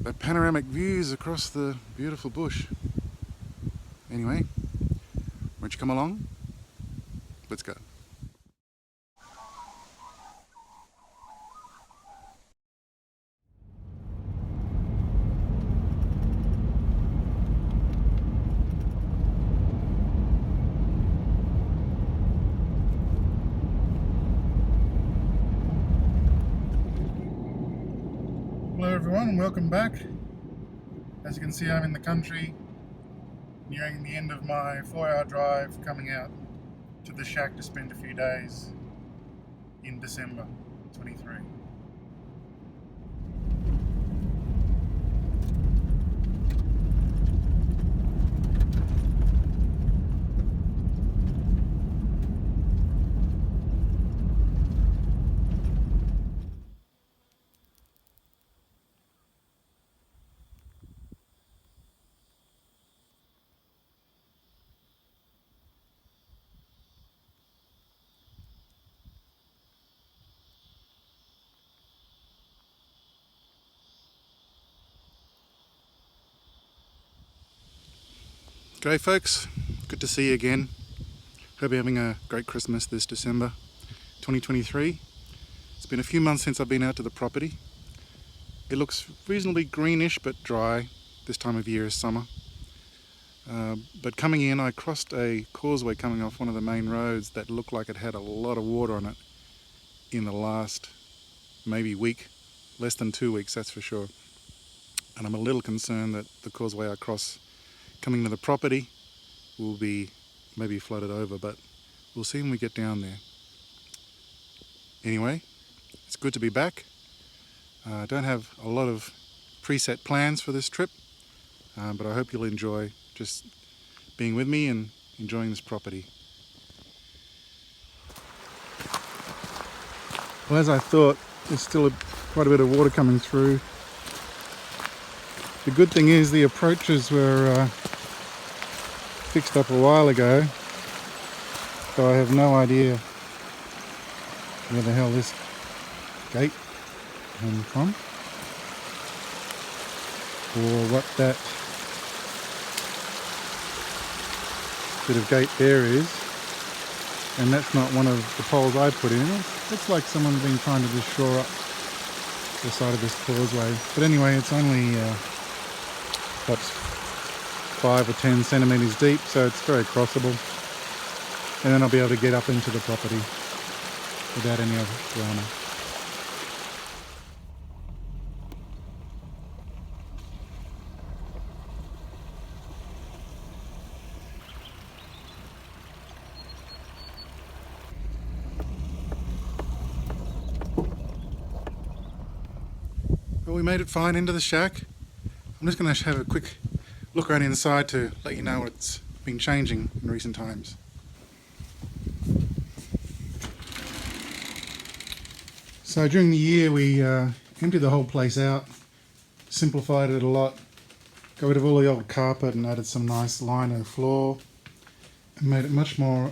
the panoramic views across the beautiful bush. Anyway, won't you come along? Let's go. Hello everyone, welcome back. As you can see, I'm in the country, nearing the end of my 4-hour drive, coming out to the shack to spend a few days in December 23. G'day folks, good to see you again. Hope you're having a great Christmas this December 2023. It's been a few months since I've been out to the property. It looks reasonably greenish but dry. This time of year is summer. But coming in, I crossed a causeway coming off one of the main roads that looked like it had a lot of water on it in the last maybe week, less than 2 weeks, that's for sure. And I'm a little concerned that the causeway I cross coming to the property will be maybe flooded over, but we'll see when we get down there. Anyway, it's good to be back. I don't have a lot of preset plans for this trip, but I hope you'll enjoy just being with me and enjoying this property. Well, as I thought, there's still quite a bit of water coming through. The good thing is the approaches were fixed up a while ago, so I have no idea where the hell this gate came from or what that bit of gate there is, and that's not one of the poles I put in. It's like someone's been trying to just shore up the side of this causeway, but anyway, it's only perhaps 5 or 10 centimeters deep, so it's very crossable, and then I'll be able to get up into the property without any other drama. Well, we made it fine into the shack. I'm just going to have a quick look around inside to let you know what's been changing in recent times. So during the year we emptied the whole place out, simplified it a lot, got rid of all the old carpet and added some nice lino floor and made it much more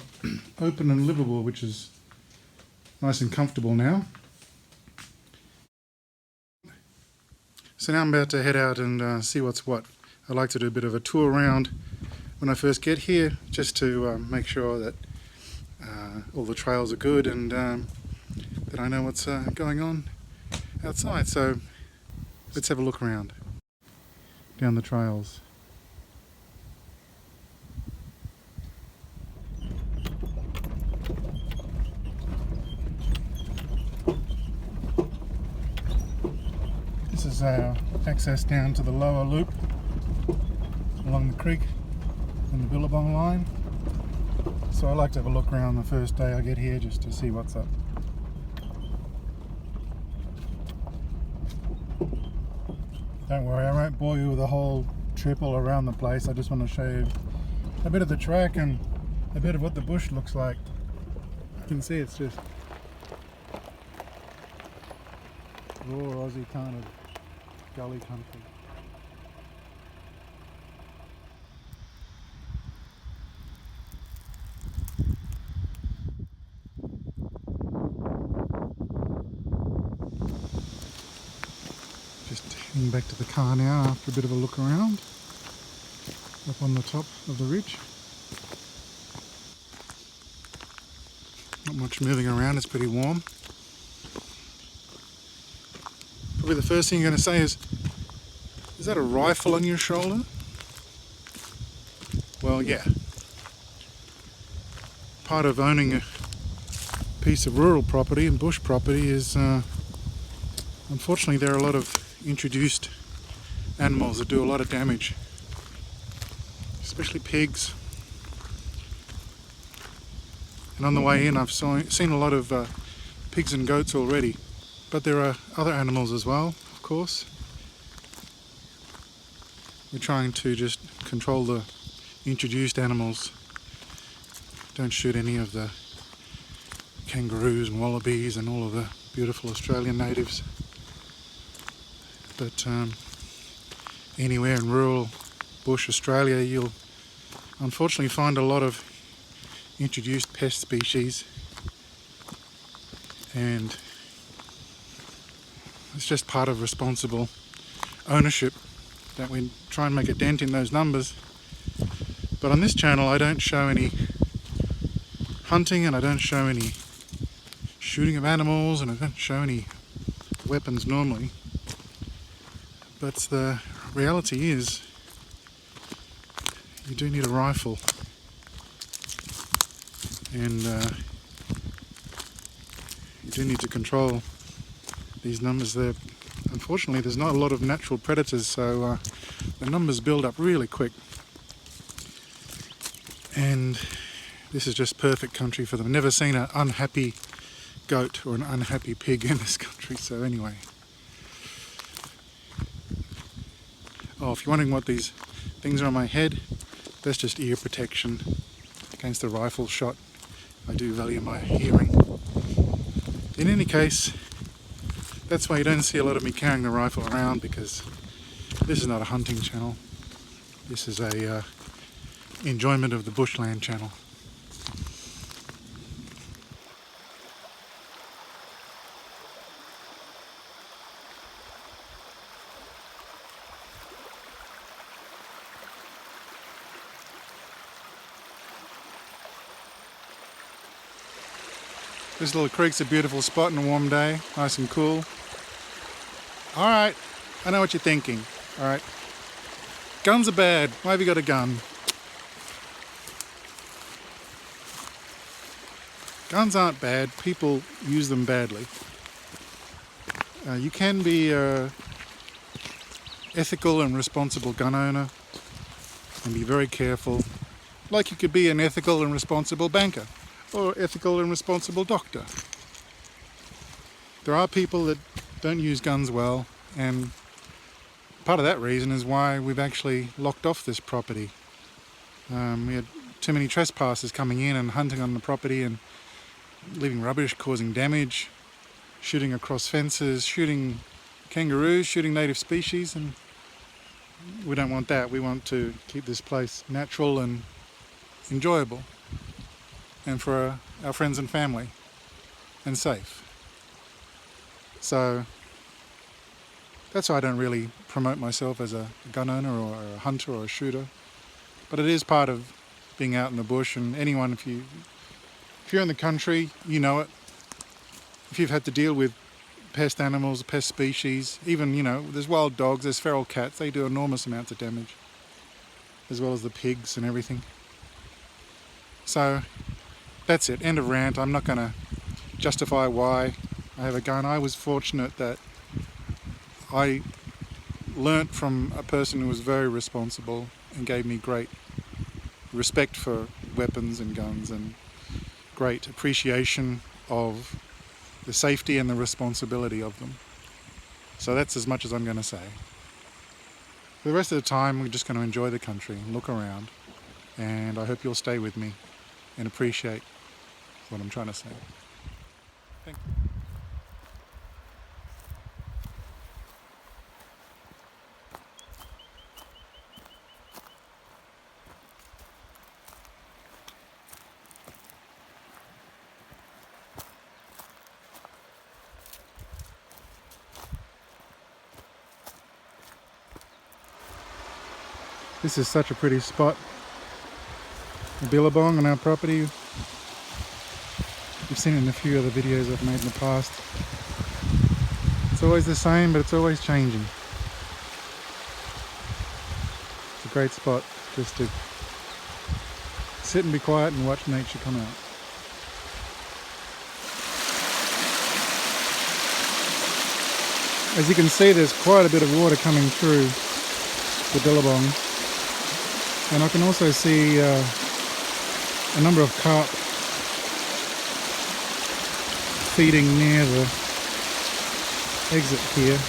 open and livable, which is nice and comfortable now. So now I'm about to head out and see what's what. I like to do a bit of a tour around when I first get here, just to make sure that all the trails are good and that I know what's going on outside. So let's have a look around down the trails. This is our access down to the lower loop along the creek and the Billabong line. So I like to have a look around the first day I get here just to see what's up. Don't worry, I won't bore you with a whole trip all around the place. I just want to show you a bit of the track and a bit of what the bush looks like. You can see it's just raw Aussie kind of gully country. Heading back to the car now after a bit of a look around up on the top of the ridge. Not much moving around, it's pretty warm. Probably the first thing you're going to say is that a rifle on your shoulder? Well, yeah. Part of owning a piece of rural property and bush property is, unfortunately, there are a lot of introduced animals that do a lot of damage, especially pigs. And on the way in, I've seen a lot of pigs and goats already, but there are other animals as well, of course. We're trying to just control the introduced animals. Don't shoot any of the kangaroos and wallabies and all of the beautiful Australian natives. But anywhere in rural bush Australia, you'll unfortunately find a lot of introduced pest species, and it's just part of responsible ownership that we try and make a dent in those numbers. But on this channel I don't show any hunting, and I don't show any shooting of animals, and I don't show any weapons normally. But the reality is you do need a rifle, and you do need to control these numbers there. Unfortunately, there's not a lot of natural predators, so the numbers build up really quick. And this is just perfect country for them. I've never seen an unhappy goat or an unhappy pig in this country, so anyway. Oh, if you're wondering what these things are on my head, that's just ear protection against the rifle shot. I do value my hearing. In any case, that's why you don't see a lot of me carrying the rifle around, because this is not a hunting channel. This is a enjoyment of the bushland channel. This little creek's a beautiful spot on a warm day, nice and cool. Alright, I know what you're thinking. Alright, guns are bad. Why have you got a gun? Guns aren't bad, people use them badly. You can be an ethical and responsible gun owner and be very careful, like you could be an ethical and responsible banker or ethical and responsible doctor. There are people that don't use guns well, and part of that reason is why we've actually locked off this property. We had too many trespassers coming in and hunting on the property and leaving rubbish, causing damage, shooting across fences, shooting kangaroos, shooting native species, and we don't want that. We want to keep this place natural and enjoyable, and for our friends and family, and safe. So that's why I don't really promote myself as a gun owner or a hunter or a shooter, but it is part of being out in the bush. And anyone, if you're in the country, you know it. If you've had to deal with pest animals, pest species, even, there's wild dogs, there's feral cats, they do enormous amounts of damage, as well as the pigs and everything. So that's it, end of rant. I'm not going to justify why I have a gun. I was fortunate that I learnt from a person who was very responsible and gave me great respect for weapons and guns, and great appreciation of the safety and the responsibility of them. So that's as much as I'm going to say. For the rest of the time, we're just going to enjoy the country and look around, and I hope you'll stay with me and appreciate what I'm trying to say. Thank you. This is such a pretty spot. The billabong on our property. You've seen it in a few other videos I've made in the past. It's always the same, but it's always changing. It's a great spot just to sit and be quiet and watch nature come out. As you can see, there's quite a bit of water coming through the billabong, and I can also see a number of carp feeding near the exit here.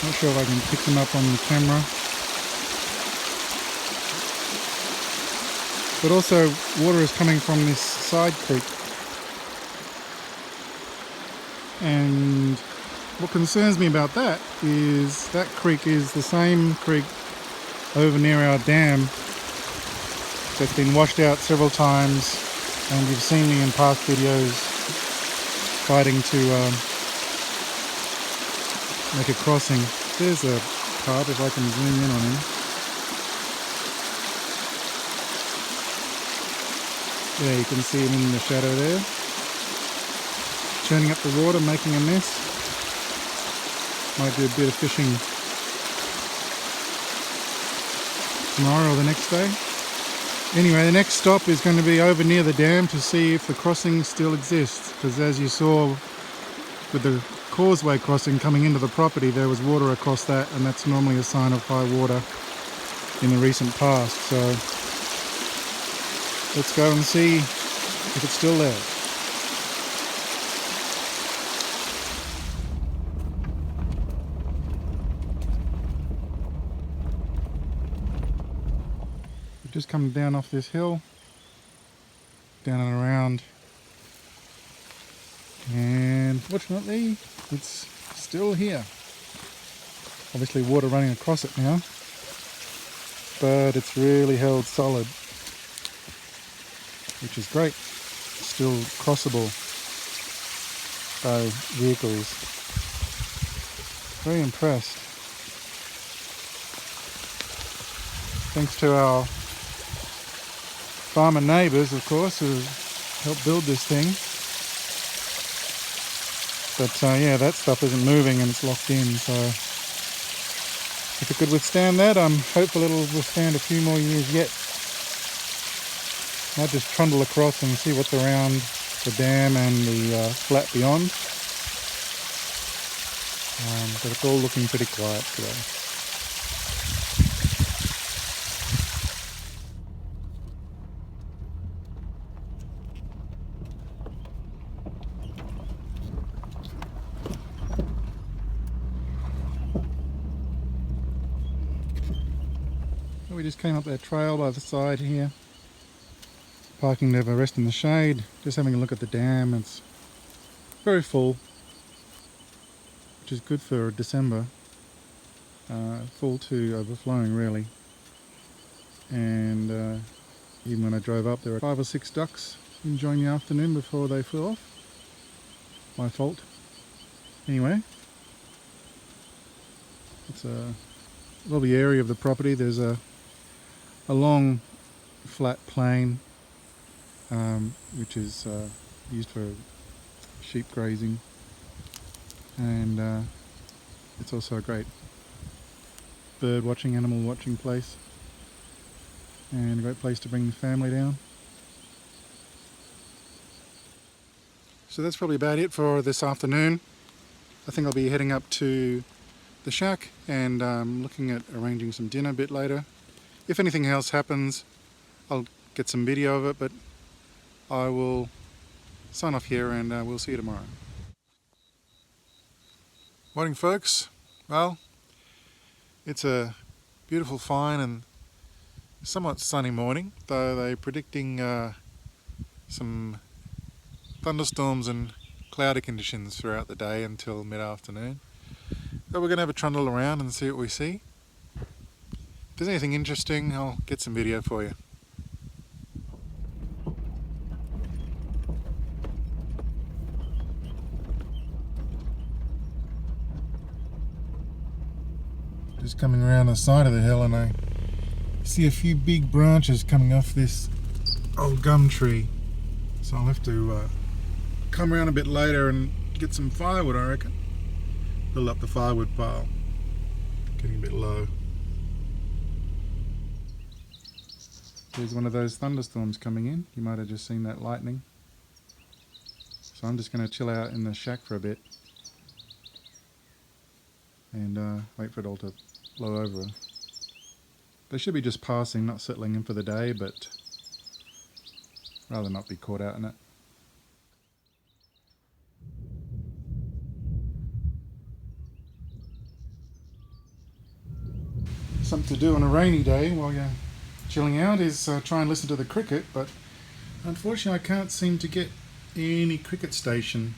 Not sure if I can pick them up on the camera. But also water is coming from this side creek. And what concerns me about that is that creek is the same creek over near our dam that's been washed out several times, and you've seen me in past videos fighting to make a crossing. There's a carp, if I can zoom in on him. Yeah, you can see him in the shadow there. Churning up the water, making a mess. Might do a bit of fishing tomorrow or the next day. Anyway, the next stop is going to be over near the dam to see if the crossing still exists, because as you saw with the causeway crossing coming into the property, there was water across that, and that's normally a sign of high water in the recent past. So let's go and see if it's still there. We've just come down off this hill, down and around, and fortunately it's still here. Obviously water running across it now, but it's really held solid, which is great. Still crossable by vehicles. Very impressed. Thanks to our farmer neighbours, of course, who helped build this thing. But yeah, that stuff isn't moving and it's locked in, so if it could withstand that, I'm hopeful it'll withstand a few more years yet. Might just trundle across and see what's around the dam and the flat beyond. But it's all looking pretty quiet today. We just came up that trail by the side here, parking to have a rest in the shade, just having a look at the dam. It's very full, which is good for December, full to overflowing really. And even when I drove up, there were 5 or 6 ducks enjoying the afternoon before they flew off. My fault. Anyway, it's a lovely area of the property. There's a long flat plain which is used for sheep grazing, and it's also a great bird watching, animal watching place, and a great place to bring the family down. So that's probably about it for this afternoon. I think I'll be heading up to the shack and looking at arranging some dinner a bit later. If anything else happens, I'll get some video of it, but I will sign off here and we'll see you tomorrow. Morning folks. Well, it's a beautiful, fine and somewhat sunny morning, though they're predicting some thunderstorms and cloudy conditions throughout the day until mid-afternoon. But we're going to have a trundle around and see what we see. If there's anything interesting, I'll get some video for you. Just coming around the side of the hill, and I See a few big branches coming off this old gum tree, so I'll have to come around a bit later and get some firewood, I reckon. Fill up the firewood pile. Getting a bit low. There's one of those thunderstorms coming in. You might have just seen that lightning. So I'm just going to chill out in the shack for a bit and wait for it all to blow over. They should be just passing, not settling in for the day, but rather not be caught out in it. Something to do on a rainy day while you're chilling out is try and listen to the cricket, but unfortunately I can't seem to get any cricket station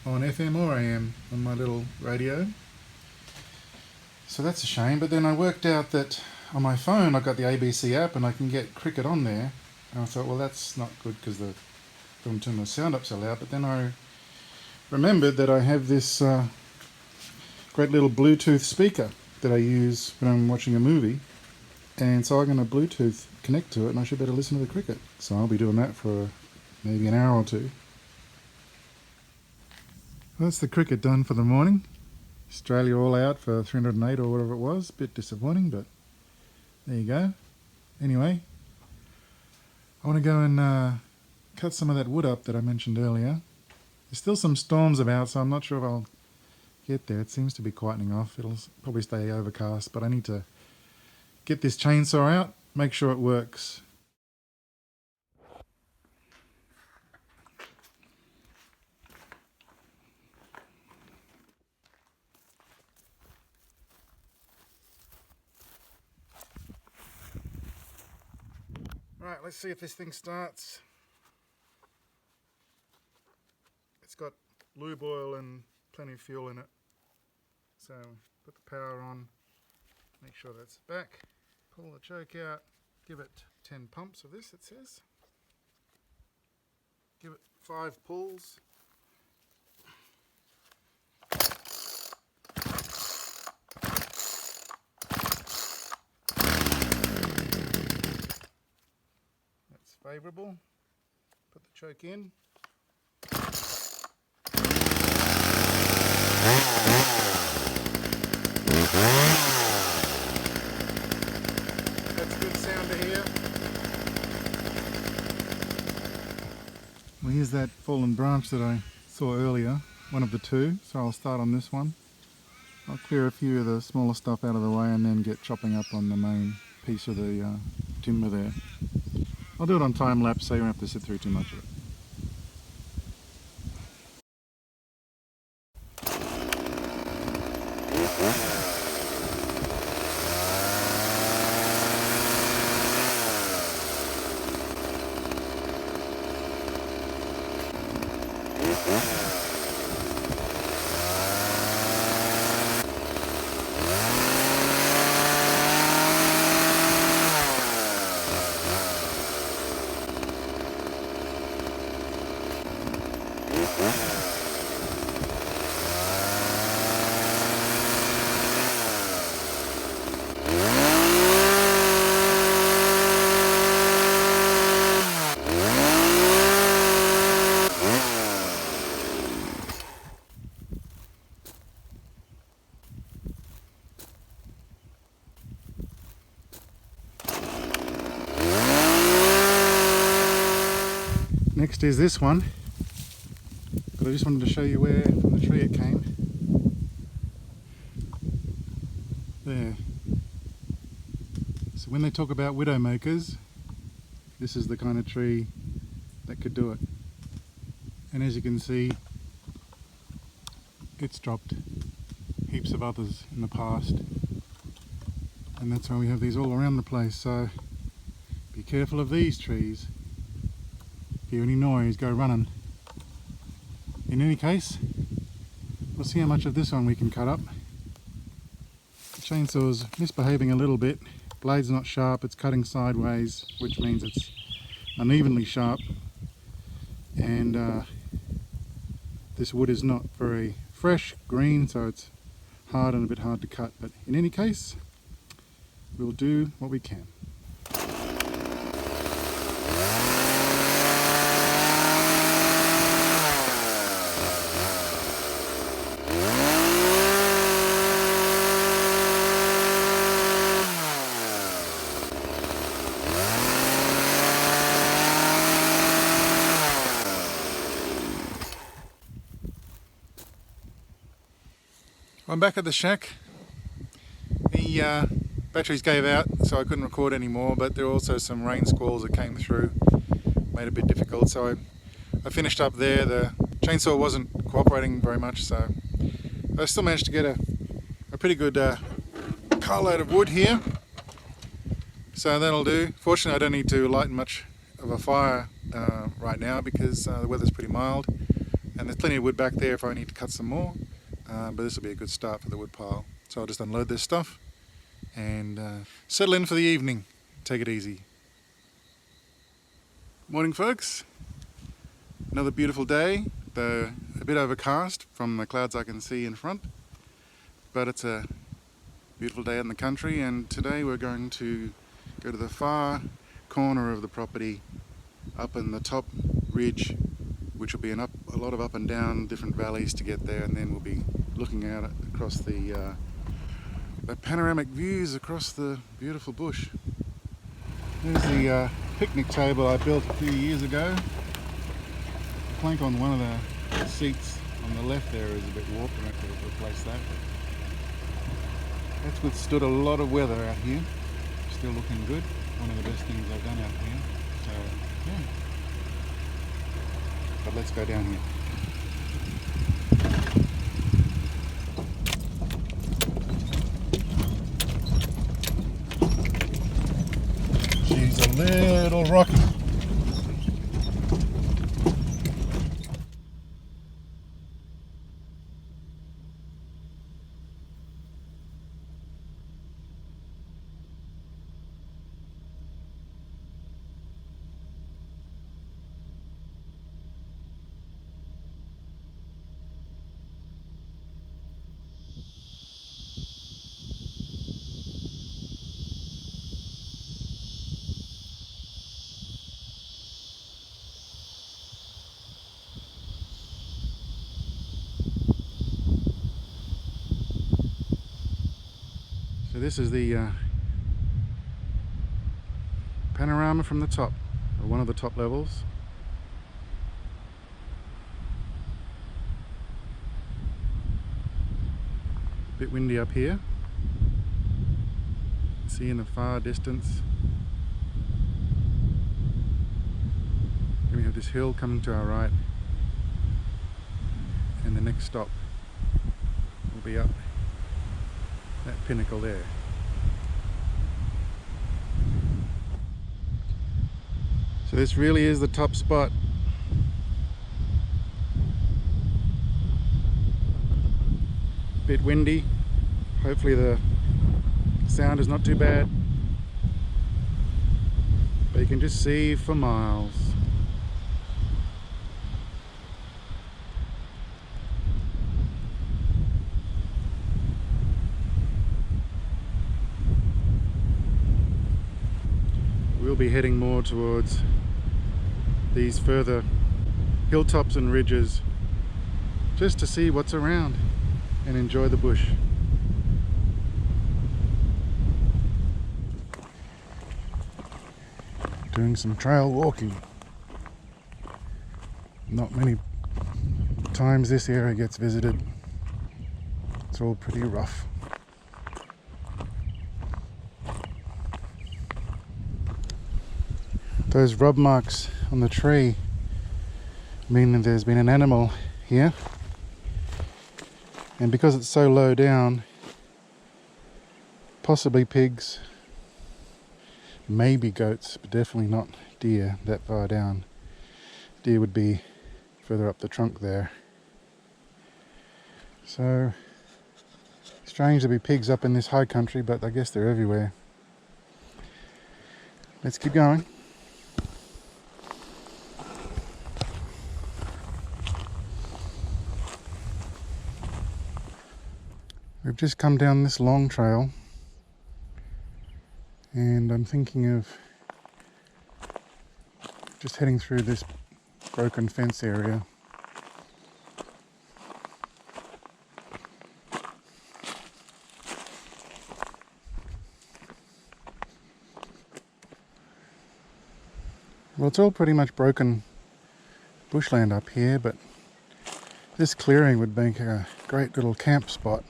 on FM or AM on my little radio. So that's a shame, but then I worked out that on my phone I've got the ABC app and I can get cricket on there. And I thought, well, that's not good because they don't turn the sound up so loud. But then I remembered that I have this great little Bluetooth speaker that I use when I'm watching a movie. And so I'm going to Bluetooth connect to it and I should better listen to the cricket. So I'll be doing that for maybe an hour or two. Well, that's the cricket done for the morning. Australia all out for 308 or whatever it was. Bit disappointing, but there you go. Anyway, I want to go and cut some of that wood up that I mentioned earlier. There's still some storms about, so I'm not sure if I'll get there. It seems to be quietening off. It'll probably stay overcast, but I need to get this chainsaw out, make sure it works. Right, let's see if this thing starts. It's got lube oil and plenty of fuel in it. So put the power on, make sure that's back, pull the choke out, give it 10 pumps of this, it says. Give it 5 pulls. That's favourable. Put the choke in. That's good sound to hear. Well, here's that fallen branch that I saw earlier, one of the two, so I'll start on this one. I'll clear a few of the smaller stuff out of the way and then get chopping up on the main piece of the timber there. I'll do it on time lapse so you won't have to sit through too much of it. Next is this one, but I just wanted to show you where from the tree it came. There. So when they talk about widowmakers, this is the kind of tree that could do it. And as you can see, it's dropped heaps of others in the past. And that's why we have these all around the place, so be careful of these trees. If you hear any noise, go running. In any case, we'll see how much of this one we can cut up. The chainsaw's misbehaving a little bit. Blade's not sharp, it's cutting sideways, which means it's unevenly sharp. And this wood is not very fresh, green, so it's hard and a bit hard to cut. But in any case, we'll do what we can. I'm back at the shack. The batteries gave out, so I couldn't record anymore, but there were also some rain squalls that came through, made it a bit difficult, so I finished up there. The chainsaw wasn't cooperating very much, so I still managed to get a pretty good carload of wood here, so that'll do. Fortunately, I don't need to lighten much of a fire right now because the weather's pretty mild, and there's plenty of wood back there if I need to cut some more. But this will be a good start for the wood pile. So I'll just unload this stuff and settle in for the evening. Take it easy. Morning, folks. Another beautiful day, though a bit overcast from the clouds I can see in front. But it's a beautiful day in the country, and today we're going to go to the far corner of the property up in the top ridge, which will be a lot of up and down different valleys to get there, and then we'll be looking out across the panoramic views across the beautiful bush. There's the picnic table I built a few years ago. The plank on one of the seats on the left there is a bit warped, and I have to replace that. That's withstood a lot of weather out here. Still looking good. One of the best things I've done out here. So yeah. But let's go down here. She's a little rocky. So this is the panorama from the top, or one of the top levels. A bit windy up here. See in the far distance. Then we have this hill coming to our right, and the next stop will be up that pinnacle there. So this really is the top spot. Bit windy. Hopefully the sound is not too bad. But you can just see for miles. We'll be heading more towards these further hilltops and ridges just to see what's around and enjoy the bush. Doing some trail walking. Not many times this area gets visited. It's all pretty rough. Those rub marks on the tree mean that there's been an animal here, and because it's so low down, possibly pigs, maybe goats, but definitely not deer that far down. Deer would be further up the trunk there. So strange to be pigs up in this high country, but I guess they're everywhere. Let's keep going. We've just come down this long trail, and I'm thinking of Just heading through this broken fence area. Well, it's all pretty much broken bushland up here, but this clearing would make a great little camp spot,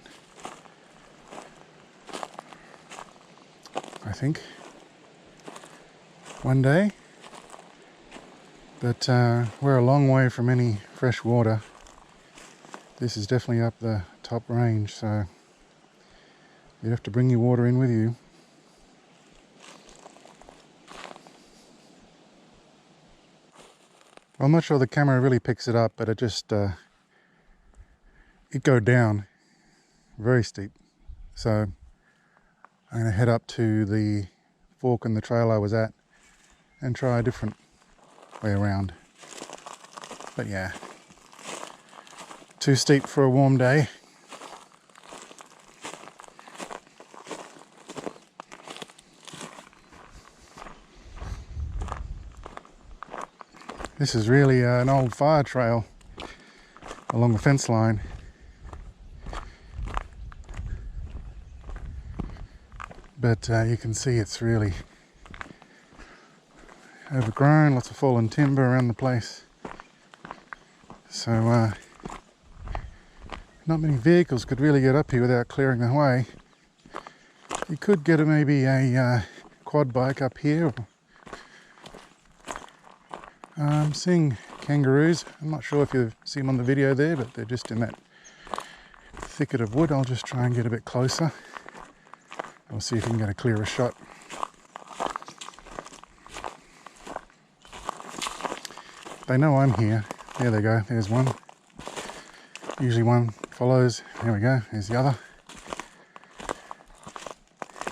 I think, one day. But we're a long way from any fresh water. This is definitely up the top range, so you have to bring your water in with you. I'm not sure the camera really picks it up, but it just it go down very steep. So I'm going to head up to the fork in the trail I was at and try a different way around. But yeah, too steep for a warm day. This is really an old fire trail along the fence line. But you can see it's really overgrown, lots of fallen timber around the place. So not many vehicles could really get up here without clearing the way. You could get maybe a quad bike up here. I'm seeing kangaroos. I'm not sure if you see them on the video there, but they're just in that thicket of wood. I'll just try and get a bit closer. We'll see if we can get a clearer shot. They know I'm here. There they go. There's one. Usually one follows. There we go. There's the other.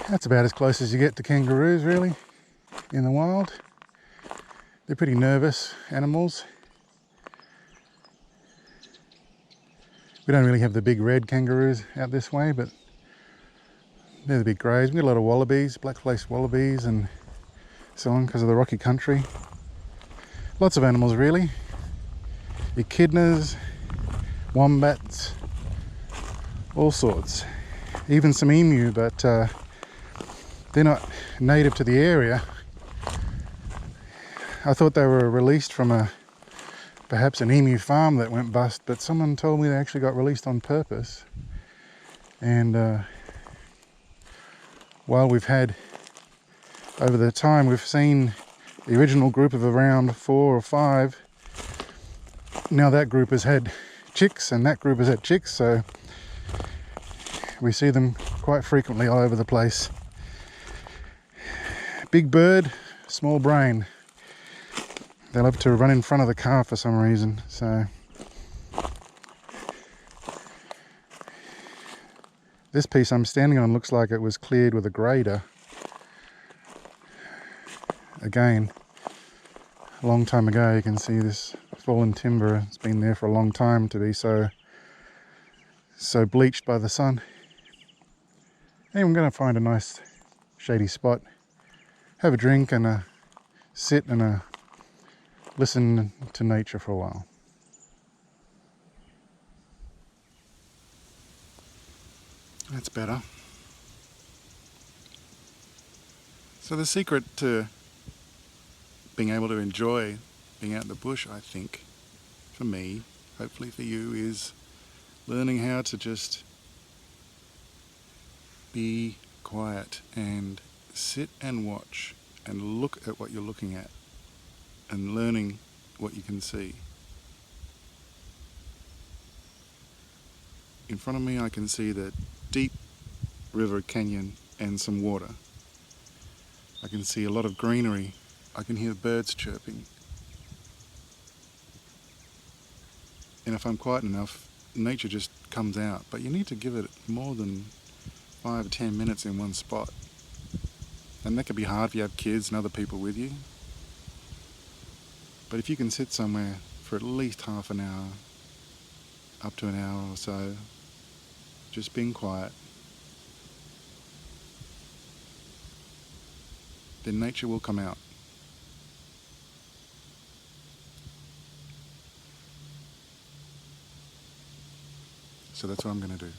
That's about as close as you get to kangaroos, really, in the wild. They're pretty nervous animals. We don't really have the big red kangaroos out this way, but they're the big greys. We've got a lot of wallabies, black-faced wallabies and so on because of the rocky country. Lots of animals, really. Echidnas, wombats, all sorts. Even some emu, but they're not native to the area. I thought they were released from perhaps an emu farm that went bust, but someone told me they actually got released on purpose. And while we've had, over the time, we've seen the original group of around 4 or 5. Now that group has had chicks and that group has had chicks, so we see them quite frequently all over the place. Big bird, small brain. They love to run in front of the car for some reason, so this piece I'm standing on looks like it was cleared with a grader. Again, a long time ago. You can see this fallen timber. It's been there for a long time to be so bleached by the sun. Anyway, I'm going to find a nice shady spot, have a drink and sit and listen to nature for a while. That's better. So the secret to being able to enjoy being out in the bush, I think, for me, hopefully for you, is learning how to just be quiet and sit and watch and look at what you're looking at and learning what you can see. In front of me I can see the deep river canyon and some water. I can see a lot of greenery. I can hear birds chirping. And if I'm quiet enough, nature just comes out. But you need to give it more than 5 or 10 minutes in one spot. And that can be hard if you have kids and other people with you. But if you can sit somewhere for at least half an hour, up to an hour or so, just being quiet, then nature will come out. So that's what I'm going to do.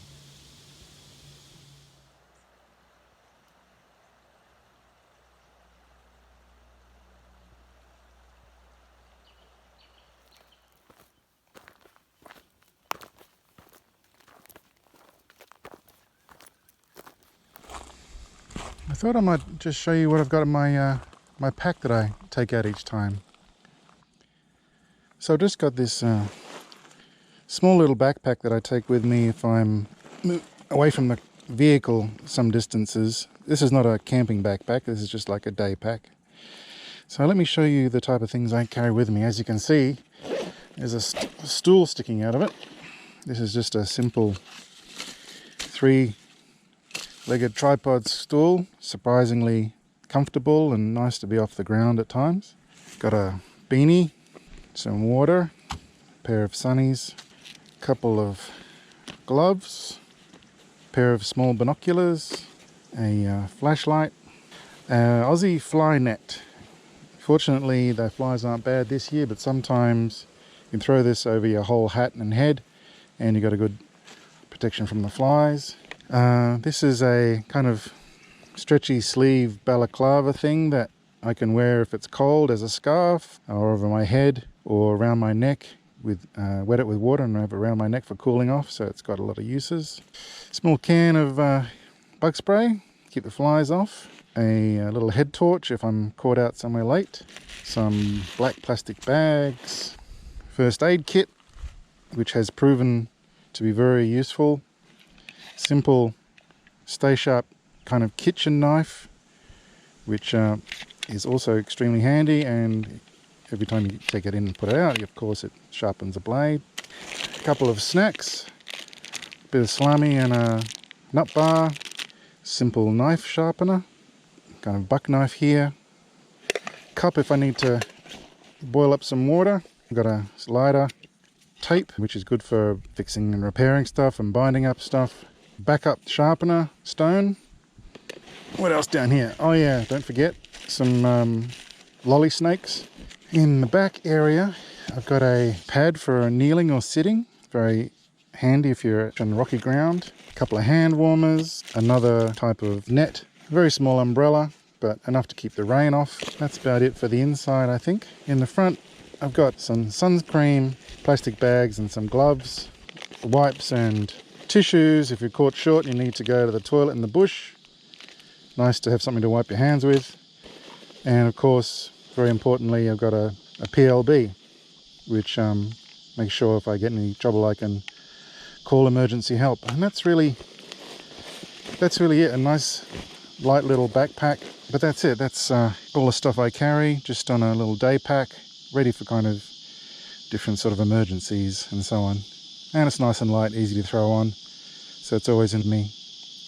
I thought I might just show you what I've got in my my pack that I take out each time. So I've just got this small little backpack that I take with me if I'm away from the vehicle some distances. This is not a camping backpack, this is just like a day pack. So let me show you the type of things I carry with me. As you can see, there's a stool sticking out of it. This is just a simple 3-legged tripod stool, surprisingly comfortable and nice to be off the ground at times. Got a beanie, some water, a pair of sunnies, a couple of gloves, a pair of small binoculars, a flashlight, Aussie fly net. Fortunately the flies aren't bad this year, but sometimes you can throw this over your whole hat and head and you got a good protection from the flies. This is a kind of stretchy sleeve balaclava thing that I can wear if it's cold as a scarf or over my head or around my neck, with wet it with water and have it around my neck for cooling off, so it's got a lot of uses. Small can of bug spray, keep the flies off. A little head torch if I'm caught out somewhere late. Some black plastic bags. First aid kit, which has proven to be very useful. Simple stay sharp kind of kitchen knife, which is also extremely handy, and every time you take it in and put it out, of course it sharpens the blade. A couple of snacks, a bit of salami and a nut bar, simple knife sharpener, kind of buck knife here, cup if I need to boil up some water. I've got a lighter, tape, which is good for fixing and repairing stuff and binding up stuff, backup sharpener, stone. What else down here? Oh yeah, don't forget some lolly snakes. In the back area, I've got a pad for kneeling or sitting. Very handy if you're on rocky ground. A couple of hand warmers, another type of net, a very small umbrella, but enough to keep the rain off. That's about it for the inside, I think. In the front, I've got some sunscreen, plastic bags and some gloves, wipes and tissues if you're caught short and you need to go to the toilet in the bush. Nice to have something to wipe your hands with. And of course, very importantly, I've got a PLB, which makes sure if I get in any trouble I can call emergency help. And that's really it. A nice light little backpack, but that's it. That's all the stuff I carry, just on a little day pack, ready for kind of different sort of emergencies and so on. And it's nice and light, easy to throw on, so it's always in me,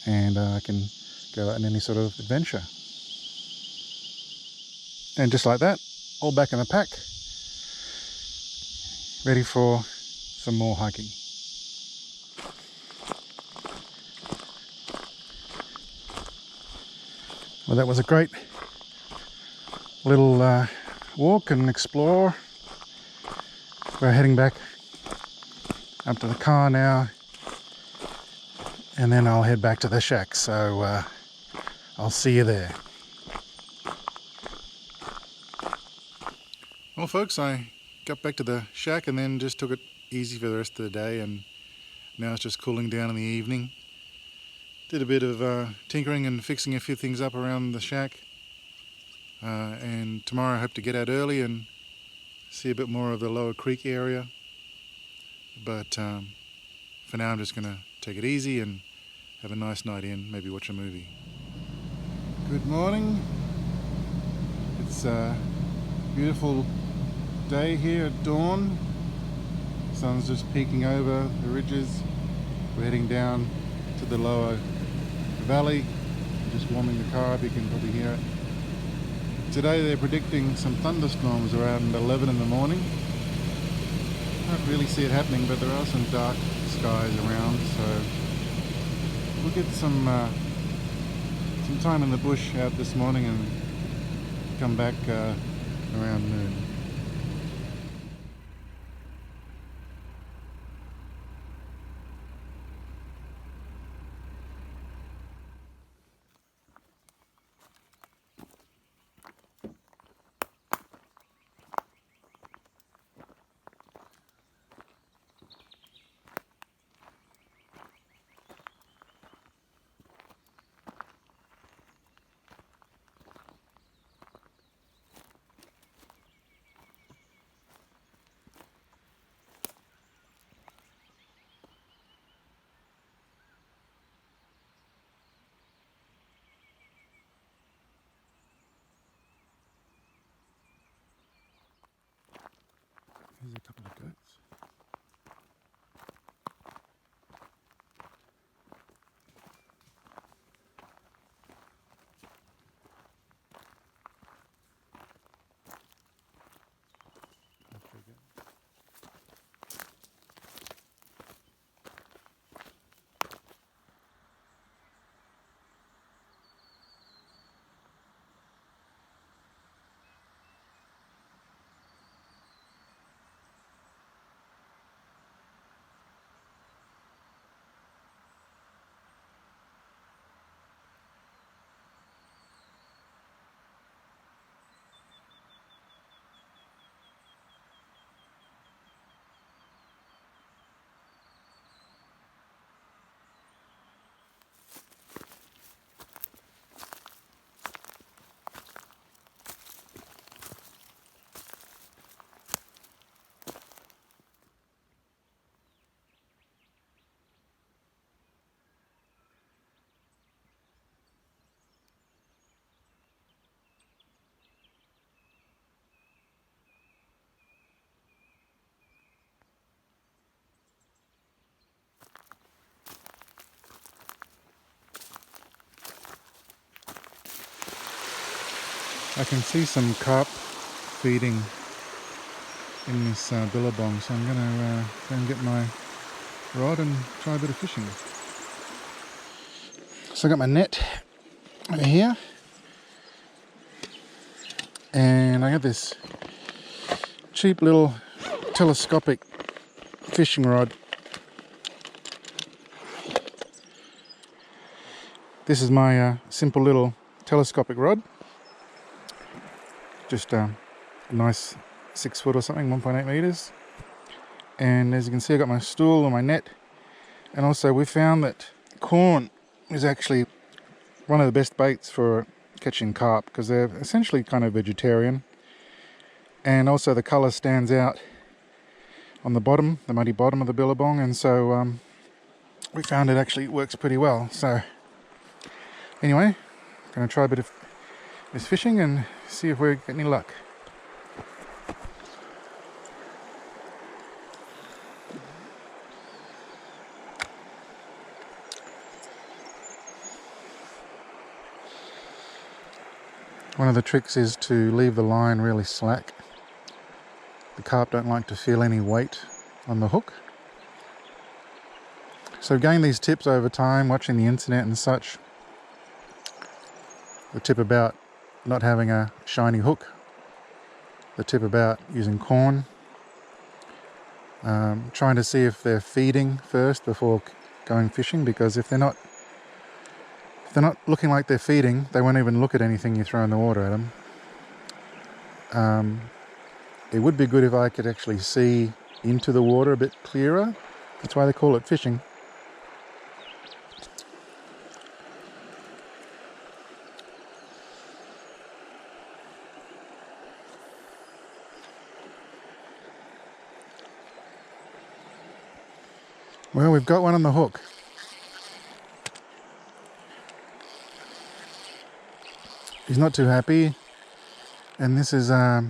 and I can go out on any sort of adventure. And just like that, all back in the pack, ready for some more hiking. Well, that was a great little walk and explore. We're heading back up to the car now, and then I'll head back to the shack, so I'll see you there. Well folks, I got back to the shack and then just took it easy for the rest of the day, and now it's just cooling down in the evening. Did a bit of tinkering and fixing a few things up around the shack, and tomorrow I hope to get out early and see a bit more of the Lower Creek area, but for now I'm just going to take it easy and have a nice night in, maybe watch a movie. Good morning. It's a beautiful day here at dawn. Sun's just peeking over the ridges. We're heading down to the lower valley. Just warming the car up, you can probably hear it. Today they're predicting some thunderstorms around 11 in the morning. Can't really see it happening, but there are some dark skies around, so we'll get some time in the bush out this morning and come back around noon. . Here's a couple of goats. I can see some carp feeding in this billabong, so I'm going to go and get my rod and try a bit of fishing. So I got my net over here, and I got this cheap little telescopic fishing rod. This is my simple little telescopic rod. Just a nice 6 foot or something, 1.8 meters. And as you can see, I got my stool and my net. And also we found that corn is actually one of the best baits for catching carp, because they're essentially kind of vegetarian. And also the colour stands out on the bottom, the muddy bottom of the billabong, and so we found it actually works pretty well. So anyway, I'm going to try a bit of this fishing and see if we get any luck. One of the tricks is to leave the line really slack. The carp don't like to feel any weight on the hook. So I've gained these tips over time, watching the internet and such. The tip about not having a shiny hook, the tip about using corn, trying to see if they're feeding first before going fishing, because if they're not looking like they're feeding, they won't even look at anything you throw in the water at them. It would be good if I could actually see into the water a bit clearer. That's why they call it fishing. Well, we've got one on the hook. He's not too happy, and this is a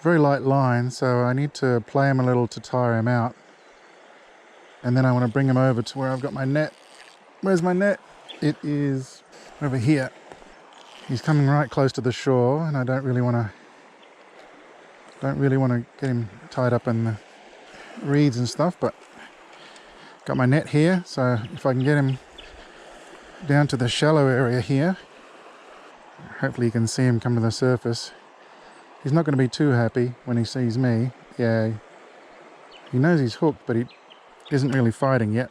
very light line, so I need to play him a little to tire him out. And then I want to bring him over to where I've got my net. Where's my net? It is over here. He's coming right close to the shore, and I don't really want to get him tied up in the reeds and stuff, but got my net here, so if I can get him down to the shallow area here, hopefully you can see him come to the surface. He's not going to be too happy when he sees me. Yeah, he knows he's hooked, but he isn't really fighting yet.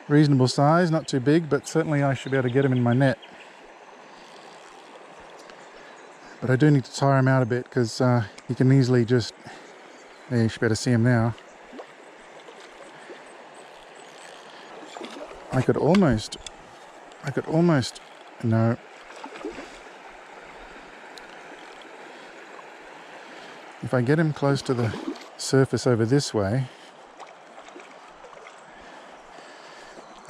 Reasonable size, not too big, but certainly I should be able to get him in my net. But I do need to tire him out a bit, because he can easily just... Yeah, you should be able to see him now. I could almost, no. If I get him close to the surface over this way,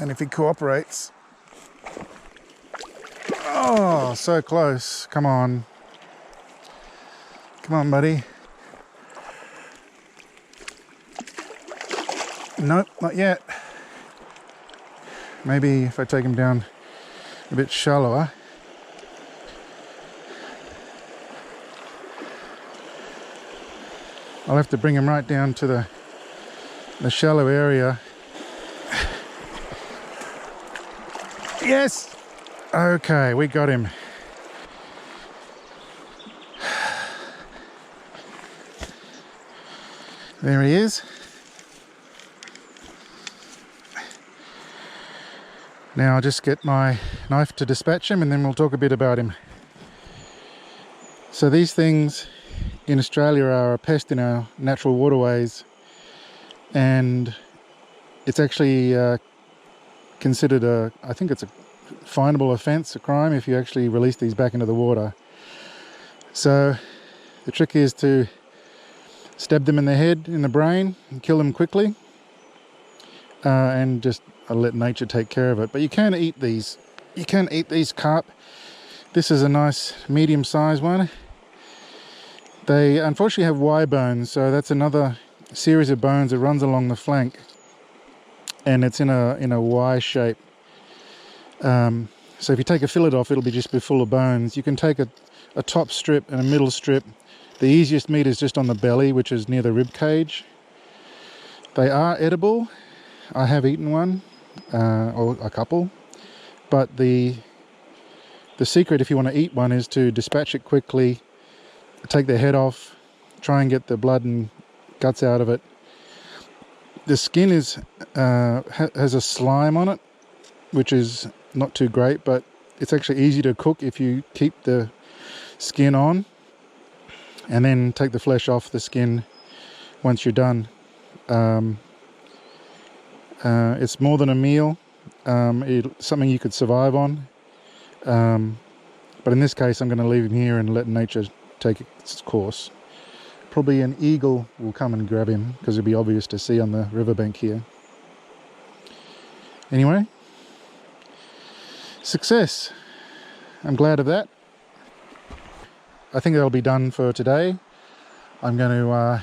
and if he cooperates, oh, so close, come on, buddy. Nope, not yet. Maybe if I take him down a bit shallower. I'll have to bring him right down to the shallow area. Yes! Okay, we got him. There he is. Now I'll just get my knife to dispatch him and then we'll talk a bit about him. So these things in Australia are a pest in our natural waterways, and it's actually considered I think it's a finable offence, a crime, if you actually release these back into the water. So the trick is to stab them in the head, in the brain, and kill them quickly, and just let nature take care of it. But you can eat these. You can eat these carp. This is a nice medium-sized one. They unfortunately have Y bones, so that's another series of bones that runs along the flank, and it's in a Y shape. So if you take a fillet off, it'll just be full of bones. You can take a top strip and a middle strip. The easiest meat is just on the belly, which is near the rib cage. They are edible. I have eaten one, or a couple, but the secret, if you want to eat one, is to dispatch it quickly, take the head off, try and get the blood and guts out of it. The skin is has a slime on it, which is not too great, but it's actually easy to cook if you keep the skin on and then take the flesh off the skin once you're done. It's more than a meal. It's something you could survive on, but in this case I'm going to leave him here and let nature take its course. Probably an eagle will come and grab him because it'll be obvious to see on the riverbank here. Anyway, success. I'm glad of that. I think that'll be done for today. I'm going to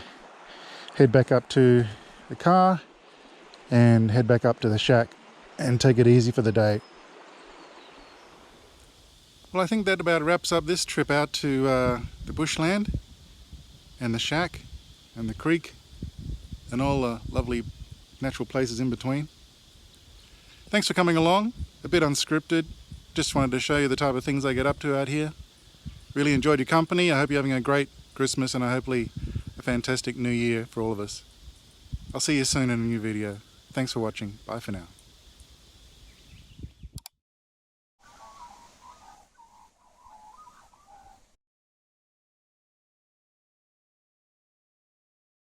head back up to the car and head back up to the shack and take it easy for the day. Well, I think that about wraps up this trip out to the bushland and the shack and the creek and all the lovely natural places in between. Thanks for coming along. A bit unscripted. Just wanted to show you the type of things I get up to out here. Really enjoyed your company. I hope you're having a great Christmas and hopefully a fantastic new year for all of us. I'll see you soon in a new video. Thanks for watching. Bye for now.